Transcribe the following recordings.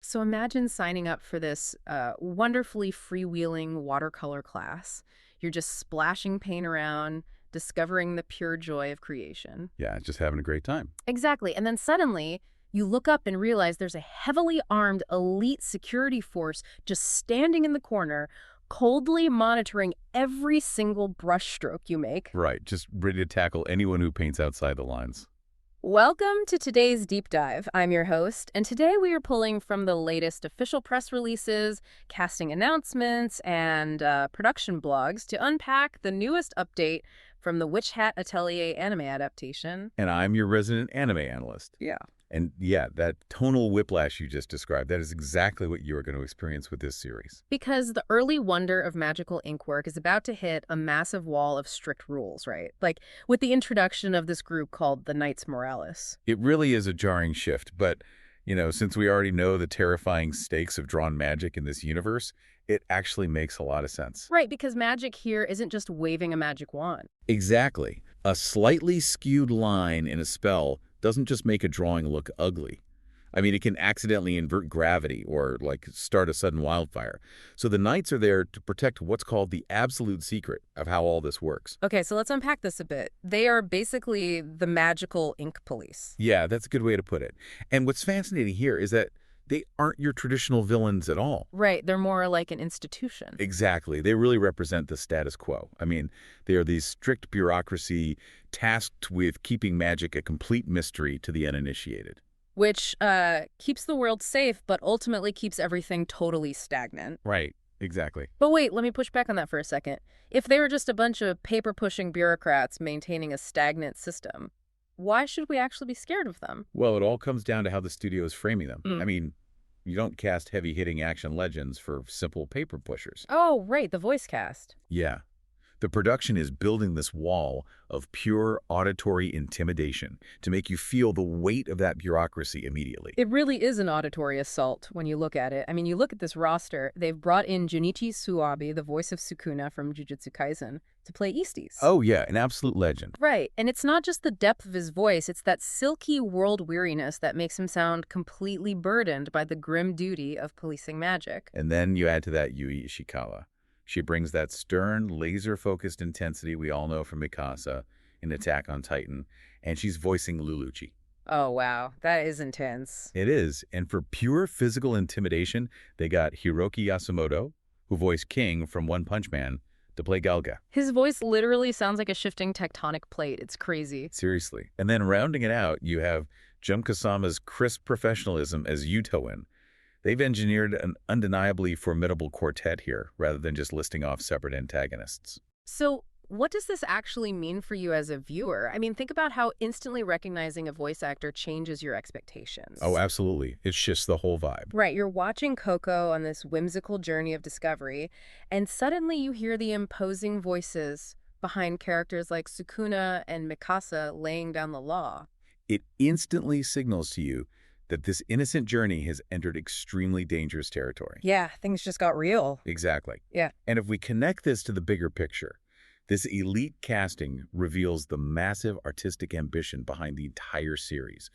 So imagine signing up for this wonderfully freewheeling watercolor class. You're just splashing paint around, discovering the pure joy of creation. Yeah, just having a great time. Exactly. And then suddenly, you look up and realize there's a heavily armed elite security force just standing in the corner, coldly monitoring every single brushstroke you make. Right, just ready to tackle anyone who paints outside the lines. Welcome to today's deep dive. I'm your host, and today we are pulling from the latest official press releases, casting announcements, and production blogs to unpack the newest update from the Witch Hat Atelier anime adaptation. And I'm your resident anime analyst. Yeah. And yeah, that tonal whiplash you just described, that is exactly what you are going to experience with this series. Because the early wonder of magical ink work is about to hit a massive wall of strict rules, right? Like with the introduction of this group called the Knights Moralis. It really is a jarring shift, but, since we already know the terrifying stakes of drawn magic in this universe, it actually makes a lot of sense. Right, because magic here isn't just waving a magic wand. Exactly. A slightly skewed line in a spell doesn't just make a drawing look ugly. I mean, it can accidentally invert gravity or, start a sudden wildfire. So the Knights are there to protect what's called the absolute secret of how all this works. Okay, so let's unpack this a bit. They are basically the magical ink police. Yeah, that's a good way to put it. And what's fascinating here is that they aren't your traditional villains at all. Right, they're more like an institution. Exactly. They really represent the status quo. I mean, they are the strict bureaucracy tasked with keeping magic a complete mystery to the uninitiated. Which keeps the world safe, but ultimately keeps everything totally stagnant. Right. Exactly. But wait, let me push back on that for a second. If they were just a bunch of paper-pushing bureaucrats maintaining a stagnant system, why should we actually be scared of them? Well, it all comes down to how the studio is framing them. Mm. I mean, you don't cast heavy-hitting action legends for simple paper pushers. Oh, right, the voice cast. Yeah. The production is building this wall of pure auditory intimidation to make you feel the weight of that bureaucracy immediately. It really is an auditory assault when you look at it. I mean, you look at this roster, they've brought in Junichi Suwabe, the voice of Sukuna from Jujutsu Kaisen, to play Easties. Oh, yeah, an absolute legend. Right, and it's not just the depth of his voice, it's that silky world weariness that makes him sound completely burdened by the grim duty of policing magic. And then you add to that Yui Ishikawa. She brings that stern, laser-focused intensity we all know from Mikasa in Attack on Titan, and she's voicing Luluchi. Oh, wow, that is intense. It is, and for pure physical intimidation, they got Hiroki Yasumoto, who voiced King from One Punch Man, to play Galga. His voice literally sounds like a shifting tectonic plate. It's crazy. Seriously. And then rounding it out, you have Jun Kasama's crisp professionalism as Yutoin. They've engineered an undeniably formidable quartet here, rather than just listing off separate antagonists. So, what does this actually mean for you as a viewer? I mean, think about how instantly recognizing a voice actor changes your expectations. Oh, absolutely. It shifts the whole vibe. Right, you're watching Coco on this whimsical journey of discovery, and suddenly you hear the imposing voices behind characters like Sukuna and Mikasa laying down the law. It instantly signals to you that this innocent journey has entered extremely dangerous territory. Yeah, things just got real. Exactly. Yeah. And if we connect this to the bigger picture, this elite casting reveals the massive artistic ambition behind the entire series.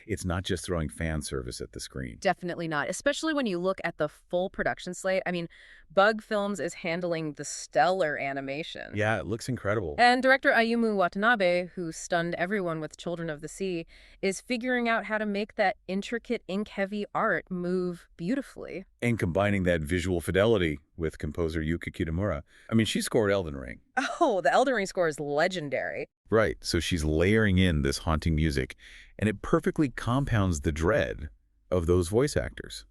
It's not just throwing fan service at the screen. Definitely not, especially when you look at the full production slate. I mean, Bug Films is handling the stellar animation. Yeah, it looks incredible. And director Ayumu Watanabe, who stunned everyone with Children of the Sea, is figuring out how to make that intricate ink-heavy art move beautifully. And combining that visual fidelity with composer Yuka Kitamura. I mean, she scored Elden Ring. Oh, the Elden Ring score is legendary. Right, so she's layering in this haunting music, and it perfectly compounds the dread of those voice actors.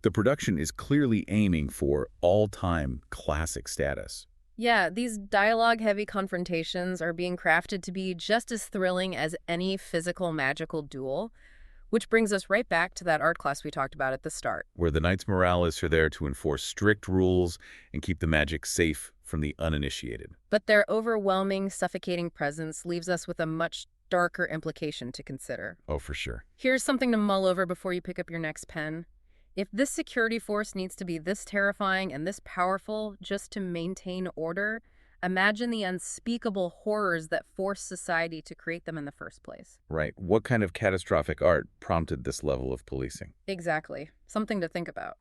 The production is clearly aiming for all-time classic status. Yeah, these dialogue-heavy confrontations are being crafted to be just as thrilling as any physical magical duel, which brings us right back to that art class we talked about at the start. Where the Knights Moralis are there to enforce strict rules and keep the magic safe from the uninitiated. But their overwhelming, suffocating presence leaves us with a much darker implication to consider. Oh, for sure. Here's something to mull over before you pick up your next pen. If this security force needs to be this terrifying and this powerful just to maintain order, Imagine the unspeakable horrors that forced society to create them in the first place. Right. What kind of catastrophic art prompted this level of policing? Exactly. Something to think about.